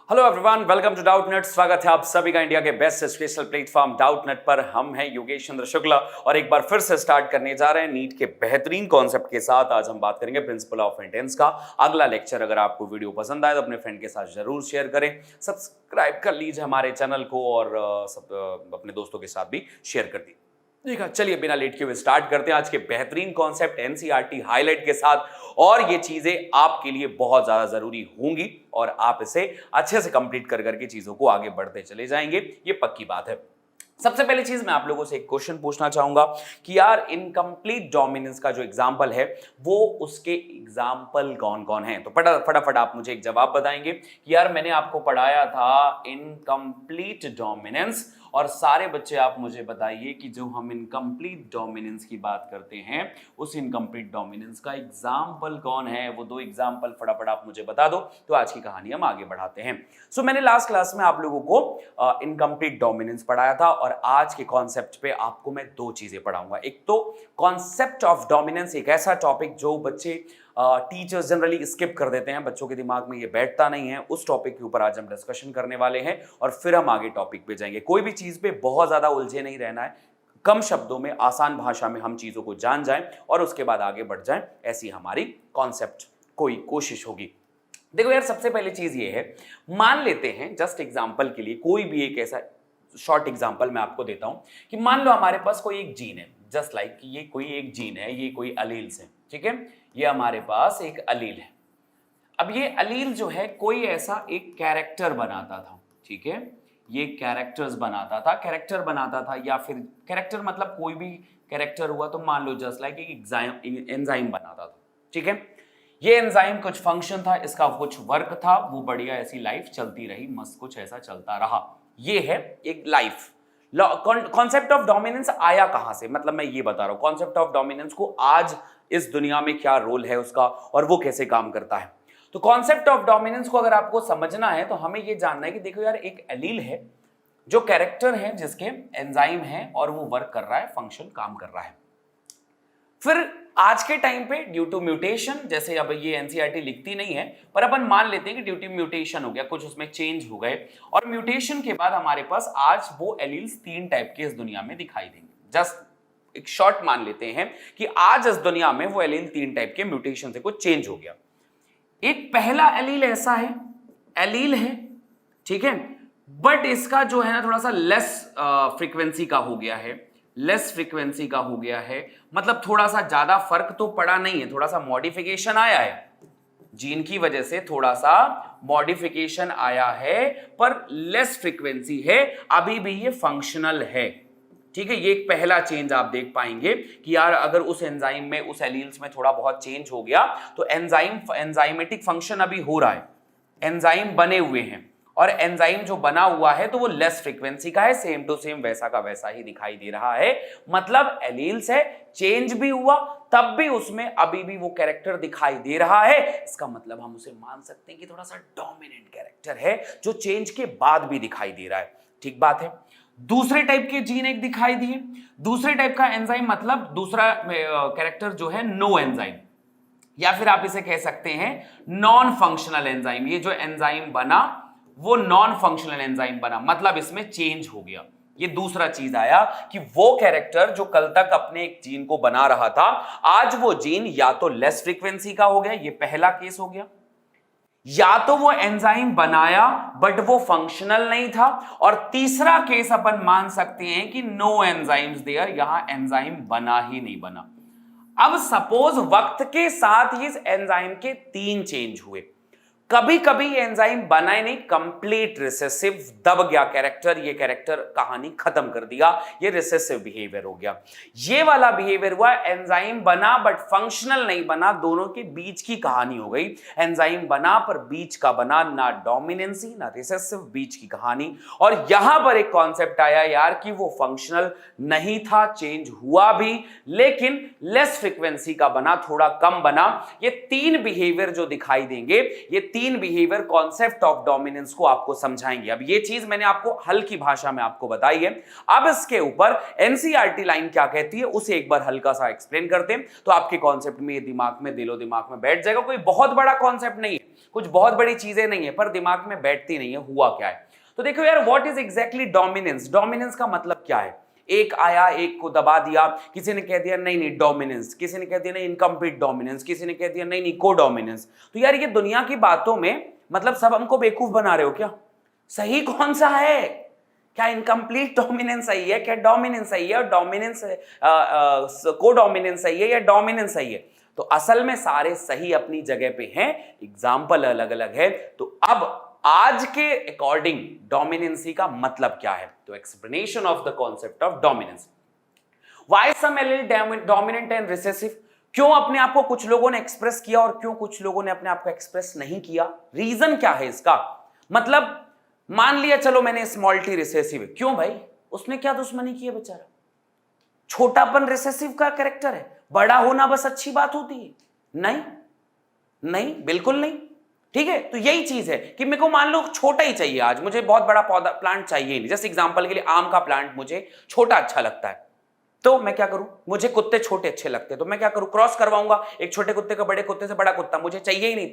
Hello everyone, welcome to Doubtnut. स्वागत है आप सभी का इंडिया के बेस्ट एजुकेशनल प्लेटफॉर्म डाउटनेट पर। हम हैं योगेश चंद्र शुक्ला और एक बार फिर से स्टार्ट करने जा रहे हैं नीट के बेहतरीन कॉन्सेप्ट के साथ। आज हम बात करेंगे प्रिंसिपल ऑफ इंटेंस का अगला लेक्चर। अगर आपको वीडियो पसंद आए तो अपने फ्रेंड के साथ जरूर शेयर करें, सब्सक्राइब कर लीजिए हमारे चैनल को और अपने दोस्तों के साथ भी शेयर कर दीजिए। ठीक है, चलिए बिना लेट किए हुए स्टार्ट करते हैं आज के बेहतरीन कॉन्सेप्ट एनसीईआरटी हाईलाइट के साथ। और ये चीजें आपके लिए बहुत ज्यादा जरूरी होंगी और आप इसे अच्छे से कंप्लीट कर करके चीजों को आगे बढ़ते चले जाएंगे, ये पक्की बात है। सबसे पहली चीज मैं आप लोगों से एक क्वेश्चन पूछना चाहूंगा कि यार इनकम्प्लीट डोमिनेंस का जो एग्जांपल है वो उसके एग्जांपल कौन कौन है। तो फटाफट आप मुझे एक जवाब बताएंगे कि यार मैंने आपको पढ़ाया था इनकम्प्लीट डोमिनेंस, और सारे बच्चे आप मुझे बताइए कि जो हम इनकम्प्लीट डोमिनेंस की बात करते हैं उस इनकम्प्लीट डोमिनेंस का एग्जाम्पल कौन है। वो दो एग्जाम्पल फटाफट आप मुझे बता दो तो आज की कहानी हम आगे बढ़ाते हैं। सो मैंने लास्ट क्लास में आप लोगों को इनकम्प्लीट डोमिनेंस पढ़ाया था और आज के कॉन्सेप्ट पे आपको मैं दो चीजें पढ़ाऊंगा। एक तो कॉन्सेप्ट ऑफ डोमिनेंस, एक ऐसा टॉपिक जो बच्चे टीचर्स जनरली स्किप कर देते हैं, बच्चों के दिमाग में ये बैठता नहीं है, उस टॉपिक के ऊपर आज हम डिस्कशन करने वाले हैं और फिर हम आगे टॉपिक पे जाएंगे। कोई भी चीज पे बहुत ज्यादा उलझे नहीं रहना है, कम शब्दों में आसान भाषा में हम चीजों को जान जाएं और उसके बाद आगे बढ़ जाएं, ऐसी हमारी कॉन्सेप्ट कोई कोशिश होगी। देखो यार, सबसे पहली चीज ये है, मान लेते हैं जस्ट एग्जाम्पल के लिए कोई भी एक ऐसा शॉर्ट एग्जाम्पल मैं आपको देता हूं कि मान लो हमारे पास कोई एक जीन है, जस्ट लाइक ये कोई एक जीन है, ये कोई अलील्स है, ठीक है, ये हमारे पास एक अलील है। अब ये अलील जो है कोई ऐसा एक कैरेक्टर बनाता था, ठीक है, ये कैरेक्टर्स बनाता था, कैरेक्टर बनाता था, या फिर कैरेक्टर मतलब कोई भी कैरेक्टर हुआ तो मान लो जस्ट लाइक एक एंजाइम बनाता था, ठीक है। ये एंजाइम कुछ फंक्शन था, इसका कुछ वर्क था, वो बढ़िया ऐसी लाइफ चलती रही, मस्त कुछ ऐसा चलता रहा। ये है एक लाइफ। कॉन्सेप्ट ऑफ डोमिनेंस आया कहां से, मतलब मैं ये बता रहा हूं कॉन्सेप्ट ऑफ डोमिनेंस को आज इस दुनिया में क्या रोल है उसका और वो कैसे काम करता है। तो कॉन्सेप्ट ऑफ डोमिनेंस को अगर आपको समझना है तो हमें ये जानना है कि देखो यार, एक एलील है जो कैरेक्टर है, जिसके एंजाइम है और वो वर्क कर रहा है, फंक्शन काम कर रहा है। फिर आज के टाइम पे ड्यू टू म्यूटेशन, जैसे अब ये एनसीईआरटी लिखती नहीं है पर अपन मान लेते हैं कि ड्यू टू म्यूटेशन हो गया, कुछ उसमें चेंज हो गए और म्यूटेशन के बाद हमारे पास आज वो एलील्स 3 टाइप के इस दुनिया में दिखाई देंगे। जस्ट एक शॉर्ट मान लेते हैं कि आज इस दुनिया में वो एलील 3 टाइप के म्यूटेशन से कुछ चेंज हो गया। एक पहला एलील ऐसा है, एलील है, ठीक है, बट इसका जो है ना थोड़ा सा लेस फ्रीक्वेंसी का हो गया है, लेस फ्रीक्वेंसी का हो गया है, मतलब थोड़ा सा ज्यादा फर्क तो पड़ा नहीं है, थोड़ा सा मॉडिफिकेशन आया है, जीन की वजह से थोड़ा सा मॉडिफिकेशन आया है, पर लेस फ्रीक्वेंसी है, अभी भी ये फंक्शनल है, ठीक है। ये एक पहला चेंज आप देख पाएंगे कि यार अगर उस एंजाइम में, उस एलील्स में थोड़ा बहुत चेंज हो गया तो एंजाइमेटिक फंक्शन अभी हो रहा है, एंजाइम बने हुए हैं और एंजाइम जो बना हुआ है तो वो लेस फ्रीक्वेंसी का है, सेम टू सेम वैसा का वैसा ही दिखाई दे रहा है। मतलब एलील्स है, चेंज भी हुआ तब भी उसमें अभी भी वो कैरेक्टर दिखाई दे रहा है, इसका मतलब हम उसे मान सकते हैं कि थोड़ा सा डोमिनेंट कैरेक्टर है जो चेंज के बाद भी दिखाई दे रहा है, ठीक बात है। दूसरे टाइप के जीन एक दिखाई दिए, दूसरे टाइप का एंजाइम मतलब दूसरा कैरेक्टर जो है नो एंजाइम, या फिर आप इसे कह सकते हैं नॉन फंक्शनल एंजाइम। ये जो एंजाइम बना वो नॉन फंक्शनल एंजाइम बना, मतलब इसमें चेंज हो गया। ये दूसरा चीज आया कि वो कैरेक्टर जो कल तक अपने एक जीन को बना रहा था, आज वो जीन या तो लेस फ्रीक्वेंसी का हो गया, ये पहला केस हो गया, या तो वो एंजाइम बनाया बट वो फंक्शनल नहीं था, और तीसरा केस अपन मान सकते हैं कि नो एंजाइम्स देयर, यहां एंजाइम बना ही नहीं बना। अब सपोज वक्त के साथ ही इस एंजाइम के 3 चेंज हुए, कभी कभी एंजाइम बना ही नहीं, कंप्लीट रिसेसिव, दब गया कैरेक्टर, ये कैरेक्टर कहानी खत्म कर दिया, ये रिसेसिव बिहेवियर हो गया। ये वाला बिहेवियर हुआ, एंजाइम बना बट फंक्शनल नहीं बना, दोनों के बीच की कहानी हो गई। एंजाइम बना पर बीच का बना, ना डोमिनेंसी ना रिसेसिव, बीच की कहानी। और यहां पर एक कॉन्सेप्ट आया यार कि वो फंक्शनल नहीं था, चेंज हुआ भी लेकिन लेस फ्रीक्वेंसी का बना, थोड़ा कम बना। ये 3 बिहेवियर जो दिखाई देंगे, ये 3 बिहेवियर कॉन्सेप्ट ऑफ डोमिनेंस को आपको समझाएंगे। अब ये चीज मैंने आपको हल्की भाषा में आपको बताई है, अब इसके ऊपर एनसीईआरटी लाइन क्या कहती है उसे एक बार हल्का सा एक्सप्लेन करते हैं तो आपके कॉन्सेप्ट में, दिमाग में, दिलो दिमाग में बैठ जाएगा। कोई बहुत बड़ा कॉन्सेप्ट नहीं है, कुछ बहुत बड़ी चीजें नहीं है, पर दिमाग में बैठती नहीं है हुआ क्या है। तो देखो यार, what is exactly dominance? Dominance का मतलब क्या है? एक आया, एक को दबा दिया, किसी ने कह दिया नहीं नहीं डोमिनेंस, किसी ने कह दिया नहीं इनकम्प्लीट डोमिनेंस, किसी ने कह दिया नहीं नहीं को डोमिनेंस। तो यार ये दुनिया की बातों में मतलब सब हमको बेवकूफ बना रहे हो क्या? सही कौन सा है? क्या इनकम्प्लीट डोमिनेंस सही है, क्या डोमिनेंस सही है, और डोमिनेंस को डोमिनेंस सही है, या डोमिनेंस सही है? तो असल में सारे सही अपनी जगह पे हैं, एग्जाम्पल अलग अलग है। तो अब आज के अकॉर्डिंग डोमिनेंसी का मतलब क्या है? तो explanation of the concept of dominance. Why some allele dominant and recessive? क्यों अपने आप को कुछ लोगों ने एक्सप्रेस किया और क्यों कुछ लोगों ने अपने आप को एक्सप्रेस नहीं किया? रीजन क्या है इसका? मतलब मान लिया चलो मैंने स्मॉल टी रिसेसिव है, क्यों भाई? उसने क्या दुश्मनी की है बेचारा? छोटापन रिसेसिव का कैरेक्टर है, बड़ा होना बस अच्छी बात होती है? नहीं नहीं, बिल्कुल नहीं। ठीक है, तो यही चीज है कि मेरे को मान लो छोटा ही चाहिए, आज मुझे बहुत बड़ा पौधा प्लांट चाहिए नहीं। जैसे एग्जांपल के लिए आम का प्लांट मुझे छोटा अच्छा लगता है, तो मैं क्या करूं? मुझे कुत्ते छोटे अच्छे लगते हैं, तो मैं क्या करूं? क्रॉस करवाऊंगा एक छोटे कुत्ते का बड़े कुत्ते से, बड़ा कुत्ता मुझे चाहिए ही नहीं।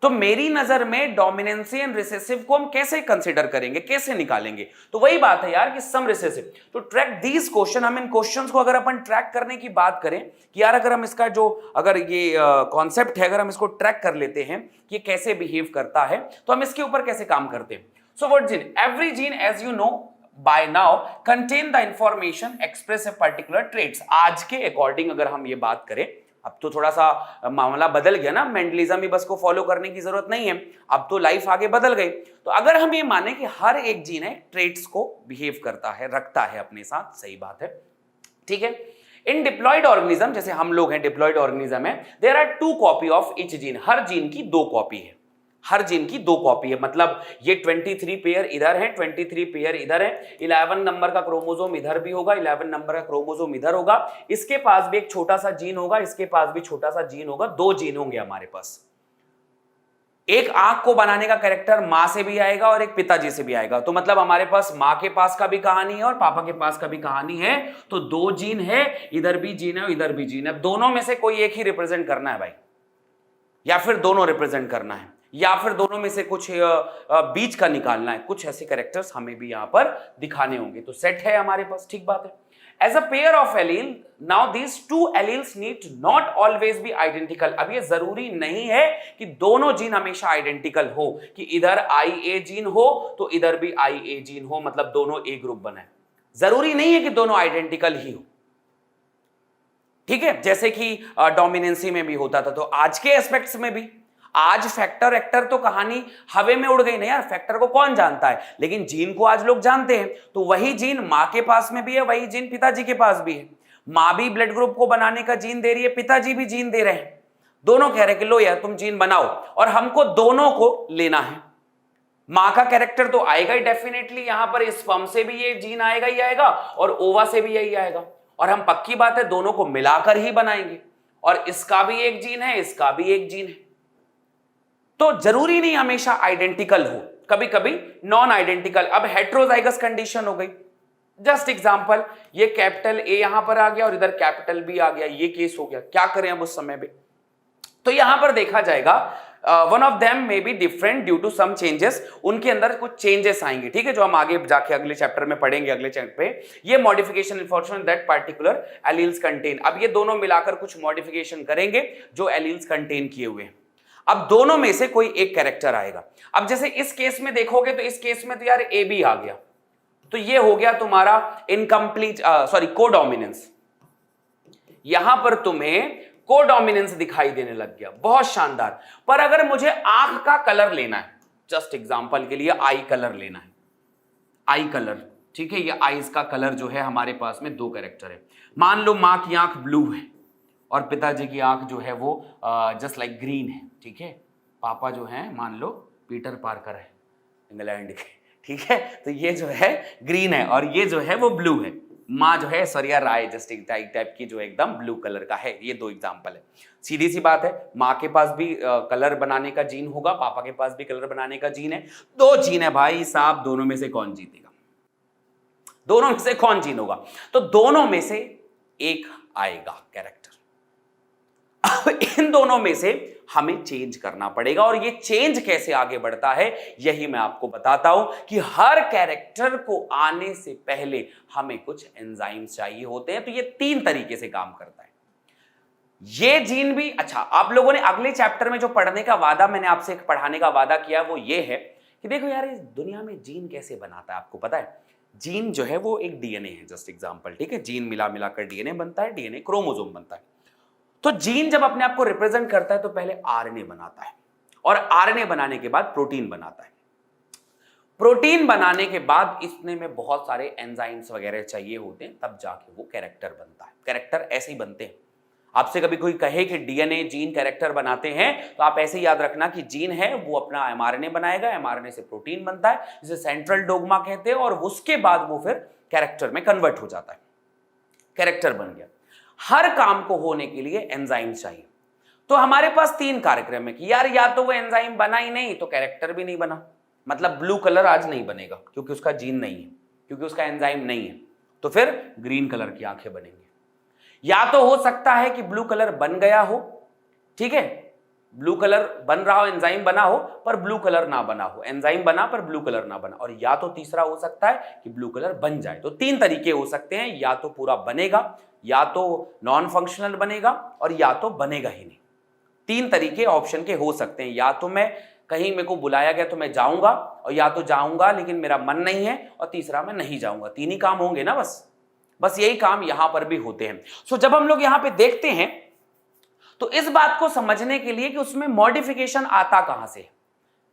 तो मेरी नजर में डोमिनेंसी एंड रिसेसिव को हम कैसे कंसीडर करेंगे, कैसे निकालेंगे? तो वही बात है यार कि सम रिसेसिव। तो ट्रैक दीज क्वेश्चन, हम इन क्वेश्चंस को अगर अपन ट्रैक करने की बात करें कि यार अगर हम इसका जो अगर ये कॉन्सेप्ट है, अगर हम इसको ट्रैक कर लेते हैं कि ये कैसे बिहेव करता है, तो हम इसके ऊपर कैसे काम करते हैं। So what gene? Every gene as you know by now contain the information express a particular traits। आज के अकॉर्डिंग अगर हम ये बात करें, अब तो थोड़ा सा मामला बदल गया ना, मेंडलिज्म ही बस को फॉलो करने की जरूरत नहीं है, अब तो लाइफ आगे बदल गई। तो अगर हम ये माने कि हर एक जीन है ट्रेट्स को बिहेव करता है, रखता है अपने साथ, सही बात है, ठीक है। इन डिप्लॉयड ऑर्गेनिज्म, जैसे हम लोग हैं डिप्लॉयड ऑर्गेनिज्म है, there are 2 copy of each gene. हर जीन की 2 कॉपी है, हर जीन की 2 कॉपी है। मतलब ये 23 पेयर इधर है, 23 पेयर इधर है, 11 नंबर का क्रोमोसोम इधर भी होगा, 11 नंबर का क्रोमोसोम इधर होगा, इसके पास भी एक छोटा सा जीन होगा, इसके पास भी छोटा सा जीन होगा, 2 जीन होंगे हमारे पास। एक आंख को बनाने का कैरेक्टर मां से भी आएगा और एक पिताजी से भी आएगा। तो मतलब हमारे पास मां के पास का भी कहानी है और पापा के पास का भी कहानी है। तो 2 जीन है, इधर भी जीन है, इधर भी जीन है। दोनों में से कोई एक ही रिप्रेजेंट करना है भाई, या फिर दोनों रिप्रेजेंट करना है, या फिर दोनों में से कुछ बीच का निकालना है। कुछ ऐसे कैरेक्टर्स हमें भी यहां पर दिखाने होंगे। तो सेट है हमारे पास, ठीक बात है। As a pair of allele, now these 2 alleles need not always be identical. अब ये जरूरी नहीं है कि दोनों जीन हमेशा आइडेंटिकल हो, कि इधर IA जीन हो तो इधर भी IA जीन हो, मतलब दोनों A ग्रुप बनाए। जरूरी नहीं है कि दोनों आइडेंटिकल ही हो, ठीक है, जैसे कि डोमिनेंसी में भी होता था। तो आज के एस्पेक्ट्स में भी, आज फैक्टर एक्टर तो कहानी हवे में उड़ गई ना यार, फैक्टर को कौन जानता है, लेकिन जीन को आज लोग जानते हैं। तो वही जीन मां के पास में भी है, वही जीन पिताजी के पास भी है। मां भी ब्लड ग्रुप को बनाने का जीन दे रही है, पिताजी भी जीन दे रहे हैं। दोनों कह रहे हैं कि लो यार तुम जीन बनाओ, और हमको दोनों को लेना है। मां का कैरेक्टर तो आएगा ही डेफिनेटली, यहां पर स्पर्म से भी ये जीन आएगा ही आएगा और ओवा से भी यही आएगा, और हम पक्की बात है दोनों को मिलाकर ही बनाएंगे। और इसका भी एक जीन है, इसका भी एक जीन है। तो जरूरी नहीं हमेशा आइडेंटिकल हो, कभी कभी नॉन आइडेंटिकल। अब हेट्रोजाइगस कंडीशन हो गई। जस्ट एग्जांपल, ये कैपिटल A यहां पर आ गया और इधर कैपिटल B आ गया, ये केस हो गया। क्या करें अब उस समय पे? तो यहां पर देखा जाएगा one of them may be different due to some changes. उनके अंदर कुछ चेंजेस आएंगे, ठीक है, जो हम आगे जाके अगले चैप्टर में पढ़ेंगे, अगले चैप्टर पे। ये modification information that particular alleles contain. अब ये दोनों मिलाकर कुछ मॉडिफिकेशन करेंगे जो एलील्स कंटेन किए हुए हैं। अब दोनों में से कोई एक कैरेक्टर आएगा। अब जैसे इस केस में देखोगे तो इस केस में तो यार AB आ गया, तो ये हो गया तुम्हारा इनकम्प्लीट कोडोमिनेंस। यहां पर तुम्हें कोडोमिनेंस दिखाई देने लग गया, बहुत शानदार। पर अगर मुझे आंख का कलर लेना है, जस्ट एग्जांपल के लिए आई कलर लेना है, आई कलर, ठीक है, ये आईज का कलर जो है हमारे पास में 2 कैरेक्टर है। मान लो मां की आंख ब्लू है और पिताजी की आंख जो है वो जस्ट लाइक ग्रीन है, ठीक है। पापा जो है मान लो पीटर पार्कर है इंग्लैंड के, ठीक है, तो ये जो है ग्रीन है और ये जो है वो ब्लू है। माँ जो है सरिया राय जस्ट एक टाइप की जो एकदम ब्लू कलर का है। ये 2 एग्जांपल है। सीधी सी बात है, माँ के पास भी कलर बनाने का जीन होगा, पापा के पास भी कलर बनाने का जीन है। 2 जीन है भाई साहब, दोनों में से कौन जीतेगा? दोनों में से कौन जीन होगा? तो दोनों में से एक आएगा कैरेक्टर। अब इन दोनों में से हमें चेंज करना पड़ेगा। और ये चेंज कैसे आगे बढ़ता है यही मैं आपको बताता हूं कि हर कैरेक्टर को आने से पहले हमें कुछ एंजाइम्स चाहिए होते हैं। तो ये 3 तरीके से काम करता है। ये जीन भी अच्छा, आप लोगों ने अगले चैप्टर में जो पढ़ने का वादा मैंने आपसे पढ़ाने का वादा किया वो ये है कि देखो यार इस दुनिया में जीन कैसे बनाता है। आपको पता है जीन जो है वो एक डीएनए है, जस्ट एग्जांपल, ठीक है। जीन मिला मिलाकर डीएनए बनता है, डीएनए क्रोमोसोम बनता है। तो जीन जब अपने आप को रिप्रेजेंट करता है तो पहले आरएनए बनाता है और आरएनए बनाने के बाद प्रोटीन बनाता है। प्रोटीन बनाने के बाद इसने में बहुत सारे एंजाइम्स वगैरह चाहिए होते हैं, तब जाके वो कैरेक्टर बनता है। कैरेक्टर ऐसे ही बनते हैं। आपसे कभी कोई कहे कि डीएनए जीन कैरेक्टर बनाते हैं तो आप ऐसे याद रखना कि जीन है वो अपना एमआरएनए बनाएगा, एमआरएनए से प्रोटीन बनता है जिसे सेंट्रल डोग्मा कहते हैं और उसके बाद वो फिर कैरेक्टर में कन्वर्ट हो जाता है, कैरेक्टर बन गया। हर काम को होने के लिए एंजाइम चाहिए। तो हमारे पास 3 कार्यक्रम है कि यार या तो वो एंजाइम बना ही नहीं तो कैरेक्टर भी नहीं बना, मतलब ब्लू कलर आज नहीं बनेगा क्योंकि उसका जीन नहीं है, क्योंकि उसका एंजाइम नहीं है, तो फिर ग्रीन कलर की आंखें बनेंगी। या तो हो सकता है कि ब्लू कलर बन गया हो, ठीक है, ब्लू कलर बन रहा हो, एंजाइम बना हो पर ब्लू कलर ना बना हो, एंजाइम बना पर ब्लू कलर ना बना। और या तो तीसरा हो सकता है कि ब्लू कलर बन जाए। तो 3 तरीके हो सकते हैं, या तो पूरा बनेगा, या तो नॉन फंक्शनल बनेगा और या तो बनेगा ही नहीं। 3 तरीके ऑप्शन के हो सकते हैं। या तो मैं कहीं मेरे को बुलाया गया तो मैं जाऊंगा, और या तो जाऊंगा लेकिन मेरा मन नहीं है, और तीसरा मैं नहीं जाऊंगा। 3 ही काम होंगे ना, बस यही काम यहां पर भी होते हैं। सो जब हम लोग यहां पे देखते हैं तो इस बात को समझने के लिए कि उसमें मॉडिफिकेशन आता कहां से,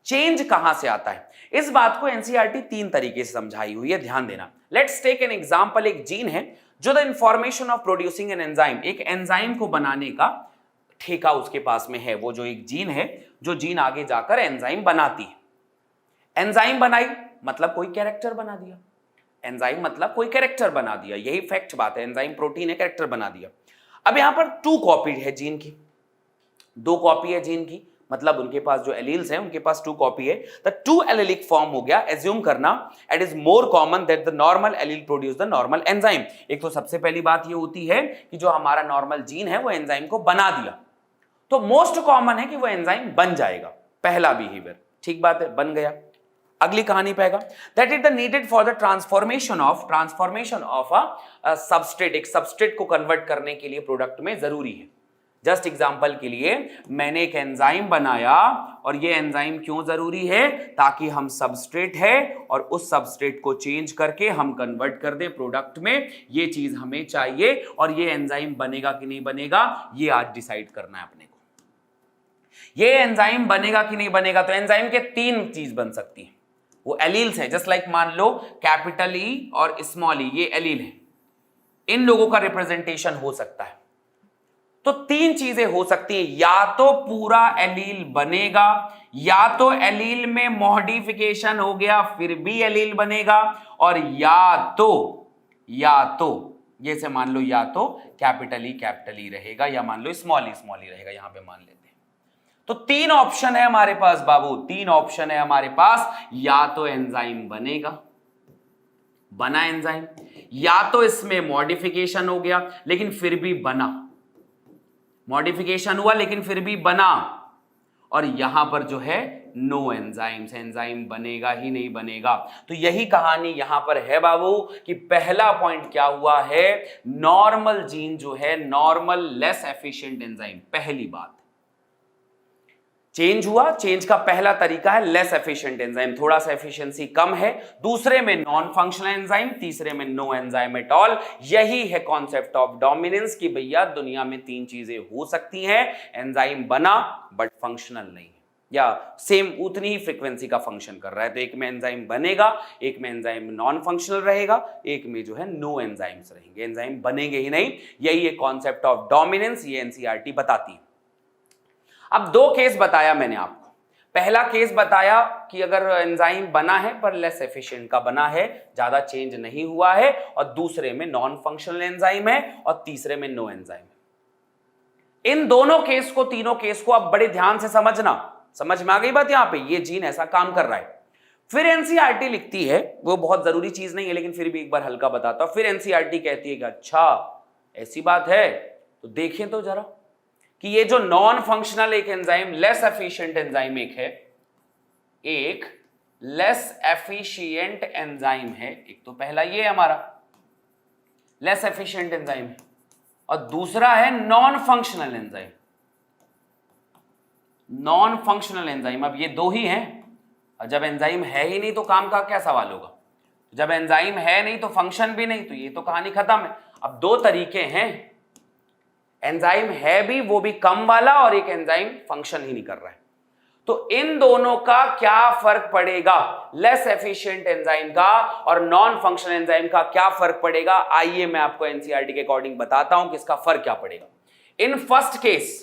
चेंज कहां से आता है, इस बात को एनसीईआरटी 3 तरीके से समझाई हुई है, ध्यान देना। Let's take an example. एक जीन है जो the information of producing an enzyme, एक एंजाइम को बनाने का ठेका उसके पास में है। वो जो एक जीन है, जो जीन आगे जाकर एंजाइम बनाती है। एंजाइम बनाई मतलब कोई कैरेक्टर बना दिया, एंजाइम मतलब कोई कैरेक्टर बना दिया, यही फैक्ट बात है। एंजाइम प्रोटीन है, कैरेक्टर बना दिया। अब यहां पर 2 कॉपी है जीन की, 2 कॉपी है जीन की, मतलब उनके पास जो एलील्स हैं उनके पास 2 कॉपी है। द 2 एलिलिक फॉर्म हो गया। एज्यूम करना it is more common that the normal allele produce the normal enzyme. एक तो सबसे पहली बात ये होती है कि जो हमारा नॉर्मल जीन है वो एंजाइम को बना दिया, तो मोस्ट कॉमन है कि वो एंजाइम बन जाएगा। पहला बिहेवियर, ठीक बात है, बन गया। अगली कहानी पाएगा that is the needed for the transformation of a substrate. एक सबस्ट्रेट को कन्वर्ट करने के लिए प्रोडक्ट में जरूरी है। जस्ट एग्जांपल के लिए मैंने एक एंजाइम बनाया, और ये एंजाइम क्यों जरूरी है, ताकि हम सबस्ट्रेट है और उस सबस्ट्रेट को चेंज करके हम कन्वर्ट कर दे प्रोडक्ट में। ये चीज हमें चाहिए, और ये एंजाइम बनेगा कि नहीं बनेगा ये आज डिसाइड करना है अपने को। ये एंजाइम बनेगा कि नहीं बनेगा, तो एंजाइम के 3 चीज बन सकती है, वो एलील्स है। जस्ट लाइक मान लो कैपिटल ई और स्मॉल ई, ये एलील है, इन लोगों का रिप्रेजेंटेशन हो सकता है। तो 3 चीजें हो सकती हैं, या तो पूरा एलील बनेगा, या तो एलील में मॉडिफिकेशन हो गया फिर भी एलील बनेगा, और या तो जैसे मान लो या तो कैपिटल ई रहेगा, या मान लो स्मॉल ई रहेगा, यहां पे मान लेते हैं। तो 3 ऑप्शन है हमारे पास बाबू, 3 ऑप्शन है हमारे पास। या तो एंजाइम बनेगा, बना एंजाइम, या तो इसमें मॉडिफिकेशन हो गया लेकिन फिर भी बना, मॉडिफिकेशन हुआ लेकिन फिर भी बना, और यहां पर जो है नो एंजाइम्स, एंजाइम बनेगा ही नहीं बनेगा। तो यही कहानी यहां पर है बाबू कि पहला पॉइंट क्या हुआ है, नॉर्मल जीन जो है, नॉर्मल लेस एफिशिएंट एंजाइम, पहली बात चेंज हुआ। चेंज का पहला तरीका है लेस एफिशिएंट एंजाइम, थोड़ा सा एफिशिएंसी कम है। दूसरे में नॉन फंक्शनल एंजाइम, तीसरे में नो एंजाइम एट ऑल। यही है कॉन्सेप्ट ऑफ डोमिनेंस कि भैया दुनिया में 3 चीजें हो सकती हैं, एंजाइम बना बट फंक्शनल नहीं, या सेम उतनी ही फ्रीक्वेंसी का फंक्शन कर रहा है। तो एक में एंजाइम बनेगा, एक में एंजाइम नॉन फंक्शनल रहेगा, एक में जो है नो एंजाइम्स रहेंगे, एंजाइम बनेंगे ही नहीं। यही है कॉन्सेप्ट ऑफ डोमिनेंस, ये एनसीईआरटी बताती है। अब 2 केस बताया मैंने आपको। पहला केस बताया कि अगर एंजाइम बना है पर लेस एफिशिएंट का बना है, ज्यादा चेंज नहीं हुआ है, और दूसरे में नॉन फंक्शनल एंजाइम है, और तीसरे में नो एंजाइम है। इन दोनों केस को, तीनों केस को आप बड़े ध्यान से समझना। समझ में आ गई बात, यहां पे ये जीन ऐसा काम कर रहा है। फिर एनसीईआरटी लिखती है, वो बहुत जरूरी चीज नहीं है लेकिन फिर भी एक बार हल्का बताता हूं। फिर एनसीईआरटी कहती है कि अच्छा ऐसी बात है, तो देखें तो जरा कि ये जो नॉन फंक्शनल एक एंजाइम, लेस एफिशिएंट एंजाइम एक लेस एफिशिएंट एंजाइम है, एक तो पहला ये हमारा लेस एफिशिएंट एंजाइम है, और दूसरा है non functional enzyme. Non functional enzyme, अब ये दो ही हैं, और जब एंजाइम है ही नहीं तो काम का क्या सवाल होगा। जब एंजाइम है नहीं तो फंक्शन भी नहीं, तो ये तो कहानी खत्म है। अब दो तरीके हैं, एंजाइम है भी, वो भी कम वाला, और एक एंजाइम फंक्शन ही नहीं कर रहा है। तो इन दोनों का क्या फर्क पड़ेगा, लेस एफिशिएंट एंजाइम का और नॉन फंक्शनल एंजाइम का क्या फर्क पड़ेगा, आइए मैं आपको एनसीईआरटी के अकॉर्डिंग बताता हूं कि इसका फर्क क्या पड़ेगा। In first case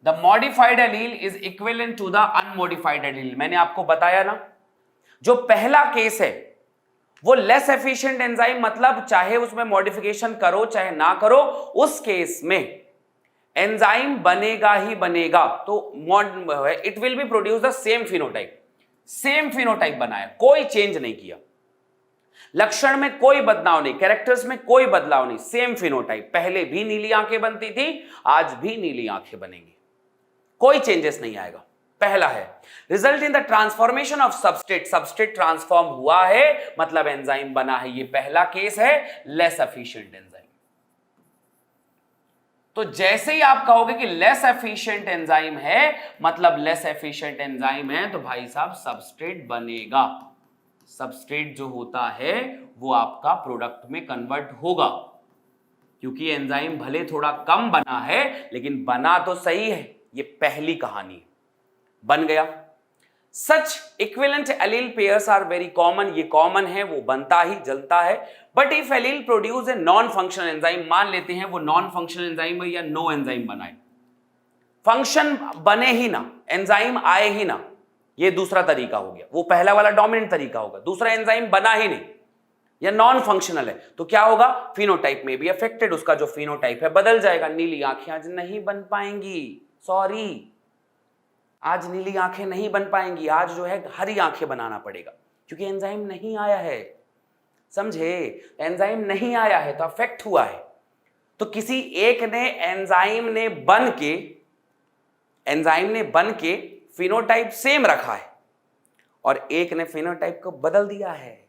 the modified allele is equivalent to the unmodified allele. मैंने आपको बताया ना, जो पहला केस है वो लेस एफिशिएंट एंजाइम, मतलब चाहे उसमें मॉडिफिकेशन करो चाहे ना करो, उस केस में एंजाइम बनेगा ही बनेगा। तो it will be produce the same phenotype, same phenotype बनाया, कोई चेंज नहीं किया, लक्षण में कोई बदलाव नहीं, कैरेक्टर्स में कोई बदलाव नहीं, सेम फिनोटाइप। पहले भी नीली आंखें बनती थी, आज भी नीली आंखें बनेंगी, कोई चेंजेस नहीं आएगा। पहला है result in the transformation of substrate, substrate transform हुआ है मतलब एंजाइम बना है, ये पहला केस है लेस एफिशिएंट एंजाइम। तो जैसे ही आप कहोगे कि लेस एफिशिएंट एंजाइम है मतलब लेस एफिशिएंट एंजाइम है, तो भाई साहब सबस्ट्रेट बनेगा, सबस्ट्रेट जो होता है वो आपका प्रोडक्ट में कन्वर्ट होगा, क्योंकि एंजाइम भले थोड़ा कम बना है लेकिन बना तो सही है। ये पहली कहानी है, बन गया। Such equivalent allele pairs are very common, ये कॉमन है, वो बनता ही जलता है। But if allele produce a non functional enzyme, मान लेते हैं वो नॉन फंक्शनल एंजाइम है या नो एंजाइम बनाए, फंक्शन बने ही ना, एंजाइम आए ही ना, ये दूसरा तरीका हो गया। वो पहला वाला डोमिनेंट तरीका होगा, दूसरा एंजाइम बना ही नहीं या नॉन फंक्शनल है, तो क्या होगा, फिनोटाइप में भी अफेक्टेड, उसका जो फिनोटाइप है बदल जाएगा। नीली आंखें आज नहीं बन पाएंगी, सॉरी, आज नीली आंखें नहीं बन पाएंगी, आज जो है हरी आंखें बनाना पड़ेगा, क्योंकि एंजाइम नहीं आया है, समझे, एंजाइम नहीं आया है तो अफेक्ट हुआ है। तो किसी एक ने एंजाइम ने बन के फिनोटाइप सेम रखा है और एक ने फिनोटाइप को बदल दिया है,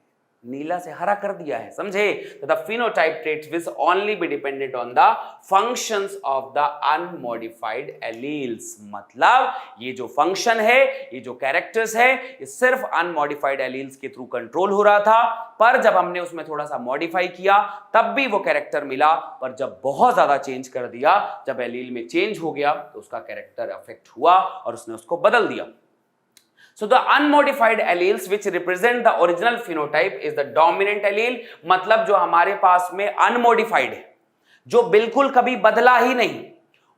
नीला से हरा कर दिया है, समझे। तो the phenotype traits will only be dependent on the functions of the unmodified alleles, मतलब ये जो फंक्शन है, ये जो कैरेक्टर्स है, ये सिर्फ अनमॉडिफाइड एलील्स के थ्रू कंट्रोल हो रहा था, पर जब हमने उसमें थोड़ा सा मॉडिफाई किया तब भी वो कैरेक्टर मिला, पर जब बहुत ज्यादा चेंज कर दिया, जब एलील में चेंज हो गया तो उसका कैरेक्टर अफेक्ट हुआ और उसने उसको बदल दिया। So the unmodified alleles which represent the original phenotype is the dominant allele, मतलब जो हमारे पास में unmodified है, जो बिल्कुल कभी बदला ही नहीं,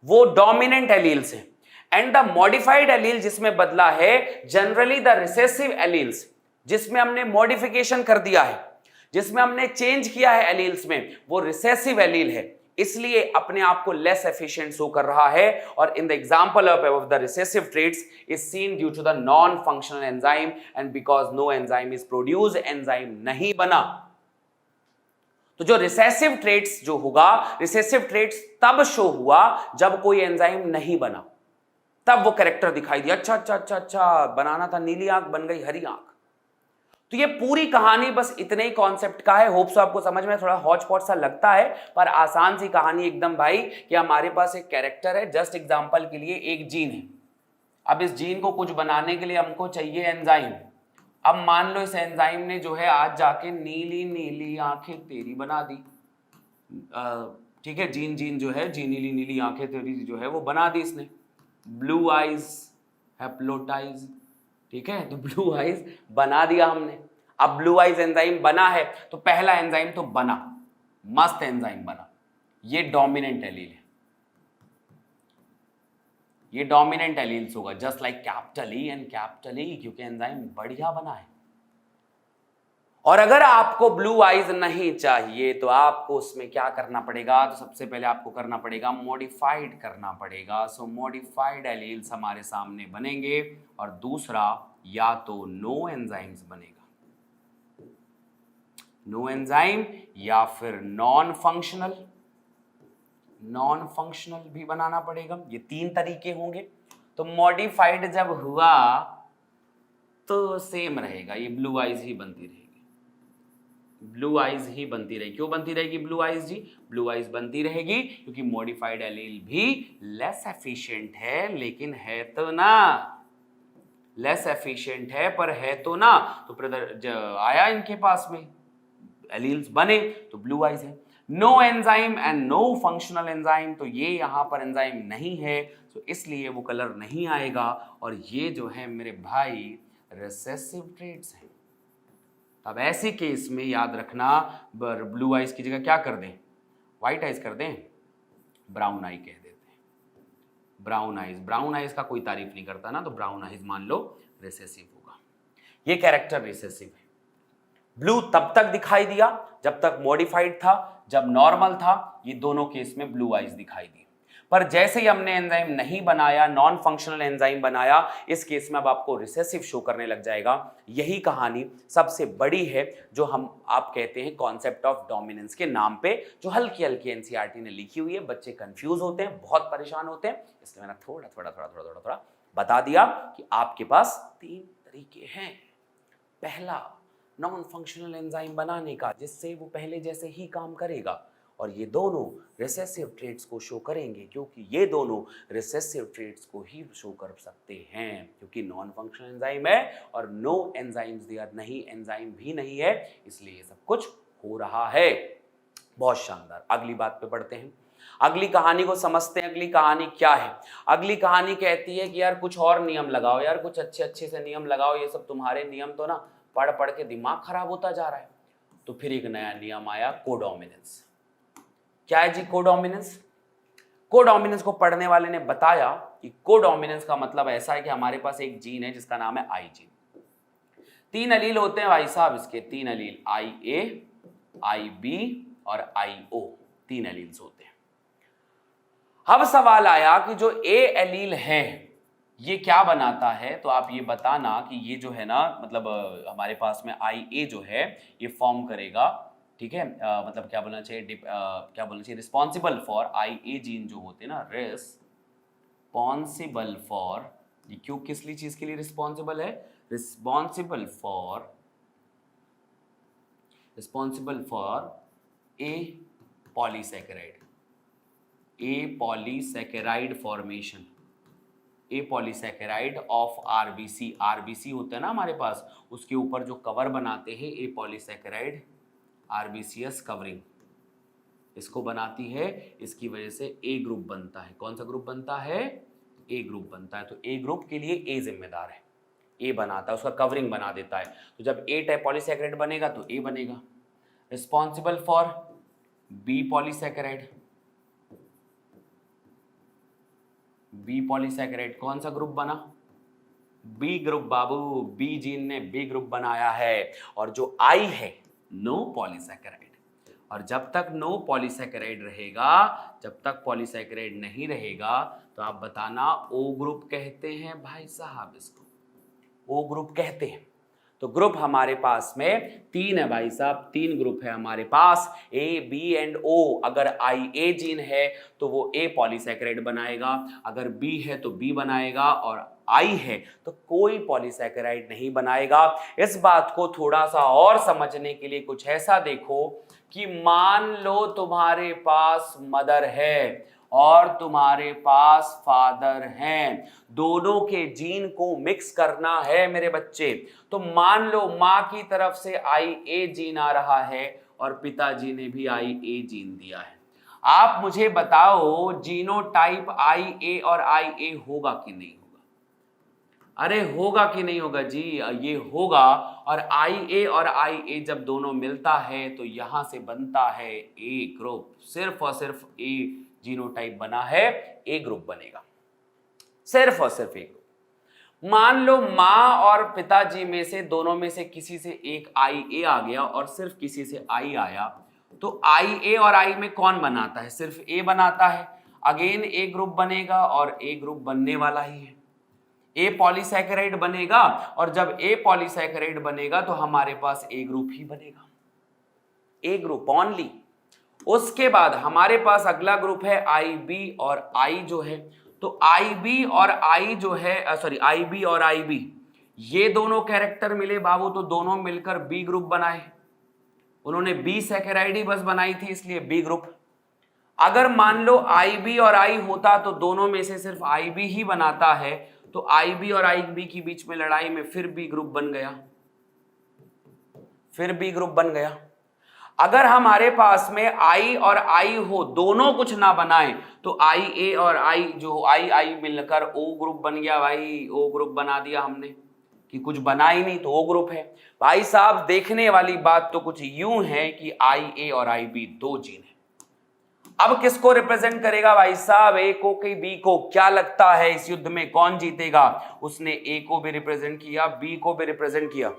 वो dominant alleles है। And the modified allele जिसमें बदला है generally the recessive alleles, जिसमें हमने modification कर दिया है, जिसमें हमने change किया है alleles में, वो recessive allele है, इसलिए अपने आप को लेस एफिशिएंट शो कर रहा है। और in the example of the recessive traits is seen due to the non functional enzyme and because no enzyme is produced, enzyme नहीं बना। तो जो रिसेसिव ट्रेट्स जो होगा, रिसेसिव ट्रेट्स तब शो हुआ जब कोई एंजाइम नहीं बना, तब वो कैरेक्टर दिखाई दिया, अच्छा अच्छा अच्छा अच्छा, बनाना था नीली आंख बन गई हरी आंख। तो ये पूरी कहानी बस इतने ही कॉन्सेप्ट का है। होप सो आपको समझ में थोड़ा हॉच पॉच सा लगता है, पर आसान सी कहानी एकदम भाई, कि हमारे पास एक कैरेक्टर है, जस्ट एग्जांपल के लिए एक जीन है, अब इस जीन को कुछ बनाने के लिए हमको चाहिए एंजाइम। अब मान लो इस एंजाइम ने जो है आज जाके नीली नीली आंखें तेरी बना दी, ठीक है, जीन जो है, जी नीली नीली आंखें तेरी जो है वो बना दी इसने, ब्लू आइज हैप्लोटाइज, ठीक है, तो ब्लू आइज बना दिया हमने। अब ब्लू आइज एंजाइम बना है तो पहला एंजाइम तो बना, मस्त एंजाइम बना, ये डोमिनेंट एलील है, ये डोमिनेंट एलील्स होगा, just like capital E and capital E, क्योंकि एंजाइम बढ़िया बना है। और अगर आपको ब्लू आइज नहीं चाहिए तो आपको उसमें क्या करना पड़ेगा, तो सबसे पहले आपको करना पड़ेगा मॉडिफाइड करना पड़ेगा। सो मॉडिफाइड एलील्स हमारे सामने बनेंगे, और दूसरा या तो नो एंजाइम्स बनेगा, नो एंजाइम, या फिर नॉन नॉन फंक्शनल भी बनाना पड़ेगा। ये 3 तरीके होंगे। तो मॉडिफाइड जब हुआ तो सेम रहेगा, ये ब्लू आइज ही बनती रहेगी, ब्लू आइज ही बनती रहेगी। क्यों बनती रहेगी ब्लू आइज जी? ब्लू आइज बनती रहेगी क्योंकि मॉडिफाइड एलील भी लेस एफिशिएंट है, लेकिन है तो ना, लेस एफिशिएंट है पर है तो ना, तो आया इनके पास में एलील्स बने तो ब्लू आइज है। No enzyme and no functional enzyme, तो ये यहां पर एंजाइम नहीं है तो इसलिए वो कलर नहीं आएगा। और ये जो है मेरे भाई रिसेसिव ट्रेट्स हैं। अब ऐसे केस में याद रखना, ब्लू आइज की जगह क्या कर दें? व्हाइट आइज कर दें, ब्राउन आई कह देते हैं। ब्राउन आइज, ब्राउन आइज का कोई तारीफ नहीं करता ना, तो ब्राउन आइज मान लो रिसेसिव होगा। ये कैरेक्टर रिसेसिव है। ब्लू तब तक दिखाई दिया जब तक मॉडिफाइड था, जब नॉर्मल था ये दोनों केस में ब्लू आइज दिखाई दी। पर जैसे ही हमने एंजाइम नहीं बनाया, नॉन फंक्शनल एंजाइम बनाया, इस केस में अब आपको रिसेसिव शो करने लग जाएगा। यही कहानी सबसे बड़ी है जो हम आप कहते हैं कॉन्सेप्ट ऑफ डोमिनेंस के नाम पे, जो हल्की हल्की एनसीईआरटी ने लिखी हुई है। बच्चे कंफ्यूज होते हैं, बहुत परेशान होते हैं, इसलिए मैंने थोड़ा बता दिया कि आपके पास 3 तरीके हैं। पहला, नॉन फंक्शनल एंजाइम बनाने का जिससे वो पहले जैसे ही काम करेगा, और ये दोनों रिसेसिव ट्रेट्स को शो करेंगे क्योंकि ये दोनों रिसेसिव ट्रेट्स को ही शो कर सकते हैं, क्योंकि नॉन फंक्शनल एंजाइम है और नो एंजाइम्स देयर नहीं, एंजाइम भी नहीं है, इसलिए ये सब कुछ हो रहा है। बहुत शानदार। अगली बात पे पढ़ते हैं, अगली कहानी को समझते हैं। अगली कहानी क्या है? अगली कहानी कहती है कि यार कुछ और नियम लगाओ, यार कुछ अच्छे अच्छे से नियम लगाओ, ये सब तुम्हारे नियम तो ना पढ़ पढ़ के दिमाग खराब होता जा रहा है। तो फिर एक नया नियम आया, कोडोमिनेंस। क्या है जी कोडोमिनेंस? कोडोमिनेंस को पढ़ने वाले ने बताया कि कोडोमिनेंस का मतलब ऐसा है कि हमारे पास एक जीन है जिसका नाम है आई जीन। 3 अलील होते हैं भाई साहब इसके, 3 अलील, आई ए, आई बी और आई ओ, 3 अलील्स होते हैं। अब सवाल आया कि जो ए एलील है ये क्या बनाता है? तो आप ये बताना कि ये जो है ना, मतलब हमारे पास में आई ए जो है ये फॉर्म करेगा, ठीक है, मतलब क्या बोलना चाहिए, क्या बोलना चाहिए, responsible for I A gene जो होते हैं ना, रिस्पॉन्सिबल फॉर, ये क्यों किस लिए चीज के लिए रिस्पॉन्सिबल है? Responsible for a polysaccharide, A polysaccharide formation, A polysaccharide of RBC. RBC होता है ना हमारे पास, उसके ऊपर जो कवर बनाते हैं ए पॉलीसैकेराइड आरबीसीएस कवरिंग, इसको बनाती है, इसकी वजह से ए ग्रुप बनता है। कौन सा ग्रुप बनता है? ए ग्रुप बनता है। तो ए ग्रुप के लिए ए जिम्मेदार है, ए बनाता है, उसका कवरिंग बना देता है। तो जब ए टाइप पॉलीसैकेराइड बनेगा तो ए बनेगा। Responsible for B polysaccharide, B polysaccharide कौन सा ग्रुप बना? बी ग्रुप बाबू, बी जीन ने बी ग्रुप बनाया है। और जो आई है नो पॉलीसैकेराइड, और जब तक नो पॉलीसैकेराइड रहेगा, जब तक पॉलीसैकेराइड नहीं रहेगा, तो आप बताना ओ ग्रुप कहते हैं भाई साहब, इसको ओ ग्रुप कहते हैं। तो ग्रुप हमारे पास में 3 है भाई साहब, 3 ग्रुप है हमारे पास, ए बी एंड ओ। अगर आई ए जीन है तो वो ए पॉलीसैकेराइड बनाएगा, अगर बी है तो बी बनाएगा, और आई है तो कोई पॉलीसैकेराइड नहीं बनाएगा। इस बात को थोड़ा सा और समझने के लिए कुछ ऐसा देखो कि मान लो तुम्हारे पास मदर है और तुम्हारे पास फादर हैं, दोनों के जीन को मिक्स करना है मेरे बच्चे। तो मान लो माँ की तरफ से आई ए जीन आ रहा है और पिताजी ने भी आई ए जीन दिया है। आप मुझे बताओ जीनोटाइप आई ए और आई ए होगा कि नहीं होगा? अरे होगा कि नहीं होगा जी? ये होगा। और आई ए और आई ए जब दोनों मिलता है तो यहां से बनता है ए ग्रुप, सिर्फ और सिर्फ ए जीनोटाइप बना है, ए ग्रुप बनेगा, सिर्फ और सिर्फ ए ग्रुप। मान लो मां और पिताजी में से दोनों में से किसी से एक आई ए आ गया और सिर्फ किसी से आई आया, तो आई ए और आई में कौन बनाता है? सिर्फ ए बनाता है। अगेन ए ग्रुप बनेगा और ए ग्रुप बनने वाला ही है, ए पॉलीसैकेराइड बनेगा, और जब ए पॉलीसैकेराइड बनेगा तो हमारे पास ए ग्रुप ही बनेगा, ए ग्रुप ओनली। उसके बाद हमारे पास अगला ग्रुप है आई बी और आई जो है, तो आई बी और आई जो है, सॉरी आई बी और आई बी, ये दोनों कैरेक्टर मिले बाबू तो दोनों मिलकर बी ग्रुप बनाए। उन्होंने बी सैकेराइड ही बस बनाई थी इसलिए बी ग्रुप। अगर मान लो आई बी और आई होता तो दोनों में से सिर्फ आई बी ही बनाता है, तो आई बी और आई बी के बीच में लड़ाई में फिर बी ग्रुप बन गया, फिर बी ग्रुप बन गया। अगर हमारे पास में आई और आई हो, दोनों कुछ ना बनाए, तो आई ए और आई जो आई आई मिलकर ओ ग्रुप बन गया भाई, ओ ग्रुप बना दिया हमने कि कुछ बना ही नहीं तो ओ ग्रुप है। भाई साहब देखने वाली बात तो कुछ यूं है कि आई ए और आई बी दो जीन है। अब किसको रिप्रेजेंट करेगा भाई साहब, ए को कि बी को? क्या लगता है इस युद्ध में कौन जीतेगा? उसने ए को भी रिप्रेजेंट किया, बी को भी रिप्रेजेंट किया,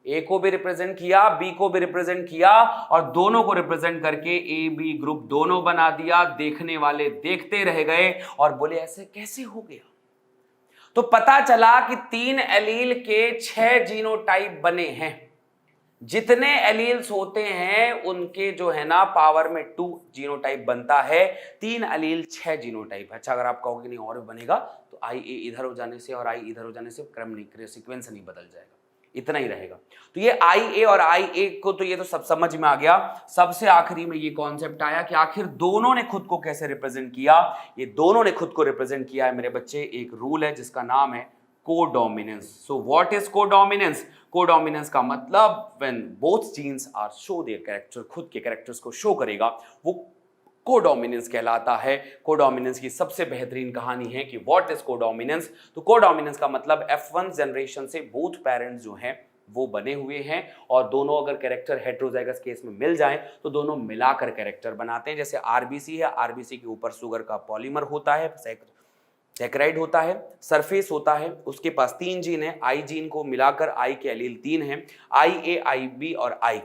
ए को भी रिप्रेजेंट किया, बी को भी रिप्रेजेंट किया, और दोनों को रिप्रेजेंट करके ए बी ग्रुप दोनों बना दिया। देखने वाले देखते रह गए और बोले ऐसे कैसे हो गया? तो पता चला कि 3 एलील के 6 जीनोटाइप बने हैं। जितने एलील्स होते हैं उनके जो है ना पावर में 2 जीनोटाइप बनता है। 3 एलील 6 जीनोटाइप। अच्छा अगर आप कहोगे नहीं और भी बनेगा, तो आई ए इधर हो जाने से और आई इधर हो जाने से क्रम नहीं, सीक्वेंस नहीं बदल जाएगा, इतना ही रहेगा। तो ये आई ए और आई ए को तो ये तो सब समझ में आ गया। सबसे आखिरी में ये कॉन्सेप्ट आया कि आखिर दोनों ने खुद को कैसे रिप्रेजेंट किया। ये दोनों ने खुद को रिप्रेजेंट किया है मेरे बच्चे, एक रूल है जिसका नाम है codominance. So what is codominance? Codominance का मतलब when both genes are show their character, खुद के कैरेक्टर्स को शो करेगा, वो कोडोमिनेंस कहलाता है। कोडोमिनेंस की सबसे बेहतरीन कहानी है कि व्हाट इज कोडोमिनेंस। तो कोडोमिनेंस का मतलब F1 जनरेशन से बोथ पेरेंट्स जो हैं वो बने हुए हैं, और दोनों अगर कैरेक्टर हेटेरोजाइगस केस में मिल जाएं तो दोनों मिलाकर कैरेक्टर बनाते हैं। जैसे आरबीसी है, आरबीसी के ऊपर शुगर का पॉलीमर होता है, सैकराइड होता है, सरफेस होता है, उसके पास 3 जीन है, आई जीन को मिलाकर आई के एलील 3 हैं, आई ए, आई बी और आई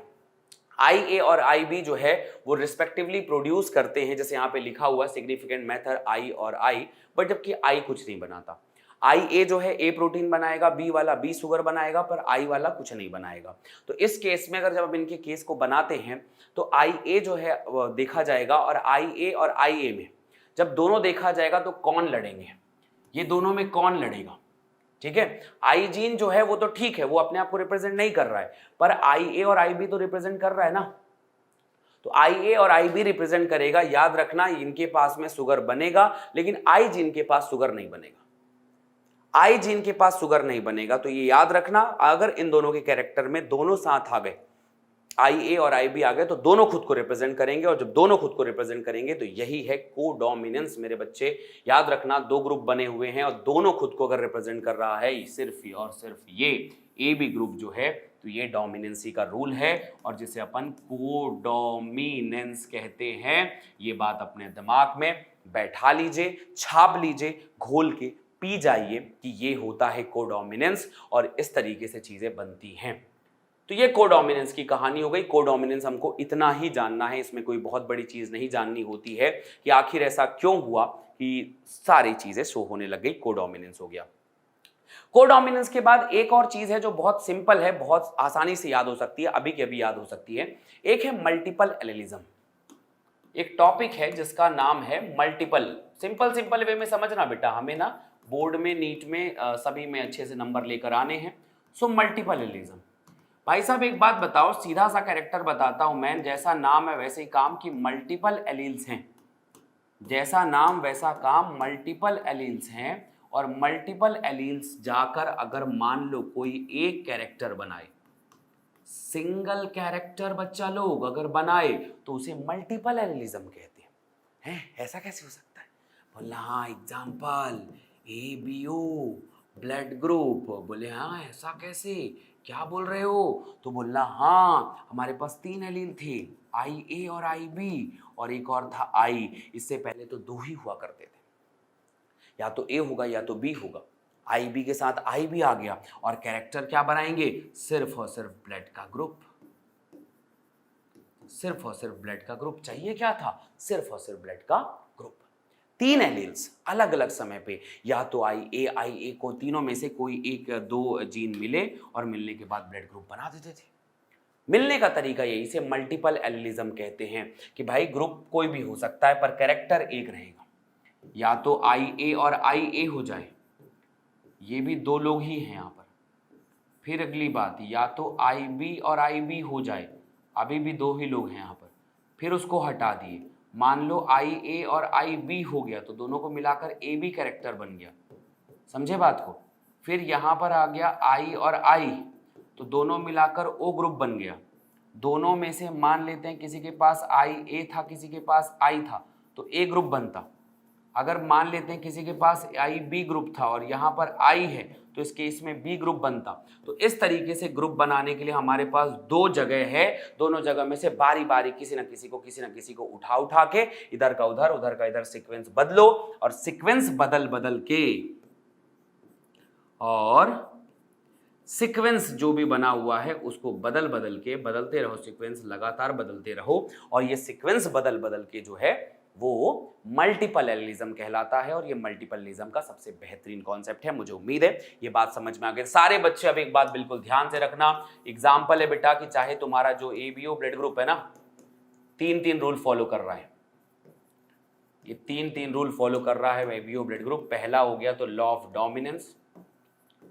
ए और आई बी जो है वो रिस्पेक्टिवली प्रोड्यूस करते हैं, जैसे यहाँ पे लिखा हुआ सिग्निफिकेंट मेथड आई और आई, बट जबकि आई कुछ नहीं बनाता। आई ए जो है ए प्रोटीन बनाएगा, बी वाला बी शुगर बनाएगा, पर आई वाला कुछ नहीं बनाएगा। तो इस केस में अगर जब आप इनके केस को बनाते हैं तो आई ए जो है वो देखा जाएगा, और आई ए और आई ए में जब दोनों देखा जाएगा तो कौन लड़ेंगे, ये दोनों में कौन लड़ेगा, ठीक है। आई जीन जो है वो तो ठीक है, वो अपने आप को रिप्रेजेंट नहीं कर रहा है, पर आई ए और आई बी तो रिप्रेजेंट कर रहा है ना। तो आई ए और आई बी रिप्रेजेंट करेगा। याद रखना इनके पास में शुगर बनेगा, लेकिन आई जीन के पास शुगर नहीं बनेगा, आई जीन के पास शुगर नहीं बनेगा। तो ये याद रखना, अगर इन दोनों के कैरेक्टर में दोनों साथ आ गए, आई ए और आई बी आ गए, तो दोनों खुद को रिप्रेजेंट करेंगे, और जब दोनों खुद को रिप्रेजेंट करेंगे तो यही है कोडोमिनेंस मेरे बच्चे। याद रखना 2 ग्रुप बने हुए हैं और दोनों खुद को अगर रिप्रेजेंट कर रहा है सिर्फ और सिर्फ ये ए बी ग्रुप जो है, तो ये डोमिनेंसी का रूल है, और जिसे अपन कोडोमिनेंस कहते हैं। ये बात अपने दिमाग में बैठा लीजिए, छाप लीजिए, घोल के पी जाइए कि ये होता है कोडोमिनेंस, और इस तरीके से चीजें बनती हैं। तो ये कोडोमिनेंस की कहानी हो गई। कोडोमिनेंस हमको इतना ही जानना है, इसमें कोई बहुत बड़ी चीज नहीं जाननी होती है कि आखिर ऐसा क्यों हुआ कि सारी चीजें शो होने लग गई, कोडोमिनेंस हो गया। कोडोमिनेंस के बाद एक और चीज है जो बहुत सिंपल है, बहुत आसानी से याद हो सकती है, अभी के अभी याद हो सकती है। एक है मल्टीपल एलेलिज्म। एक टॉपिक है जिसका नाम है मल्टीपल। सिंपल वे में समझना बेटा, हमें ना बोर्ड में, नीट में, सभी में अच्छे से नंबर लेकर आने हैं। So multiple allelism. भाई साहब एक बात बताओ, सीधा सा कैरेक्टर बताता हूं मैं, जैसा नाम है वैसे ही काम, की मल्टीपल एलील्स हैं। जैसा नाम वैसा काम, मल्टीपल एलील्स हैं, और मल्टीपल एलील्स जाकर अगर मान लो कोई एक कैरेक्टर बनाए, सिंगल कैरेक्टर बच्चा लोग अगर बनाए, तो उसे मल्टीपल एलीलिज्म कहते हैं। ऐसा कैसे हो सकता है? बोला हाँ, एग्जाम्पल ABO ब्लड ग्रुप। बोले हाँ ऐसा कैसे, क्या बोल रहे हो? तो बोलना हाँ, हमारे पास 3 एलील थे, IA और IB, और एक और था I। इससे पहले तो 2 ही हुआ करते थे, या तो A होगा या तो B होगा। IB के साथ IB आ गया, और कैरेक्टर क्या बनाएंगे? सिर्फ और सिर्फ ब्लड का ग्रुप। सिर्फ और सिर्फ ब्लड का ग्रुप। चाहिए क्या था? सिर्फ और सिर्फ ब्लड का ग्रुप। 3 एलील्स अलग अलग समय पे, या तो IA को तीनों में से कोई 1-2 जीन मिले, और मिलने के बाद ब्लड ग्रुप बना देते थे। मिलने का तरीका यही, इसे मल्टीपल एलिलिज्म कहते हैं कि भाई ग्रुप कोई भी हो सकता है पर कैरेक्टर एक रहेगा, या तो आई ए और आई ए हो जाए, ये भी दो लोग ही हैं यहाँ पर। फिर अगली बात, या तो आई बी और आई बी हो जाए, अभी भी दो ही लोग हैं यहाँ पर। फिर उसको हटा दिए, मान लो आई ए और आई बी हो गया तो दोनों को मिलाकर ए बी कैरेक्टर बन गया, समझे बात को। फिर यहाँ पर आ गया आई और आई, तो दोनों मिलाकर ओ ग्रुप बन गया। दोनों में से मान लेते हैं किसी के पास आई ए था, किसी के पास आई था, तो ए ग्रुप बनता। अगर मान लेते हैं किसी के पास आई बी ग्रुप था और यहाँ पर आई है, तो इस केस में बी ग्रुप बनता। तो इस तरीके से ग्रुप बनाने के लिए हमारे पास दो जगह है, दोनों जगह में से बारी बारी किसी न किसी को उठा के इधर का इधर सीक्वेंस बदलो, और सीक्वेंस बदल के और सीक्वेंस जो भी बना हुआ है उसको बदल के बदलते रहो, सीक्वेंस लगातार बदलते रहो, और ये सीक्वेंस बदल के जो है वो मल्टीपल एलिलिज्म कहलाता है। और ये मल्टीपल एलिलिज्म का सबसे बेहतरीन कॉन्सेप्ट है। मुझे उम्मीद है ये बात समझ में आ गई सारे बच्चे। अब एक बात बिल्कुल ध्यान से रखना, एग्जाम्पल है बेटा कि चाहे तुम्हारा जो एबीओ ब्लड ग्रुप है ना, 3 रूल फॉलो कर रहा है, ये 3 रूल फॉलो कर रहा है एबीओ ब्लड ग्रुप। पहला हो गया तो लॉ ऑफ डोमिनेंस,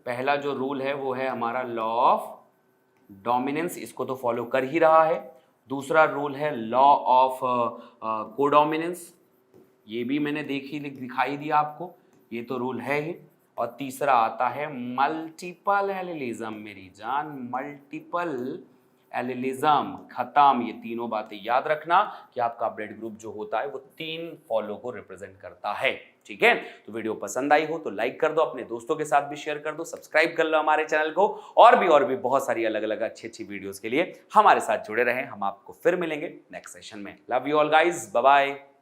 पहला जो रूल है वो है हमारा लॉ ऑफ डोमिनेंस, इसको तो फॉलो कर ही रहा है। दूसरा रूल है लॉ ऑफ कोडोमिनेंस, ये भी मैंने दिखाई दिया आपको, ये तो रूल है ही। और तीसरा आता है मल्टीपल एलिलिज्म, मेरी जान मल्टीपल एलिलिज्म खत्म। ये तीनों बातें याद रखना कि आपका ब्लड ग्रुप जो होता है वो 3 फॉलो को रिप्रेजेंट करता है, ठीक है। तो वीडियो पसंद आई हो तो लाइक कर दो, अपने दोस्तों के साथ भी शेयर कर दो, सब्सक्राइब कर लो हमारे चैनल को, और भी बहुत सारी अलग अलग अच्छी वीडियोस के लिए हमारे साथ जुड़े रहें। हम आपको फिर मिलेंगे नेक्स्ट सेशन में। Love you all guys, bye bye.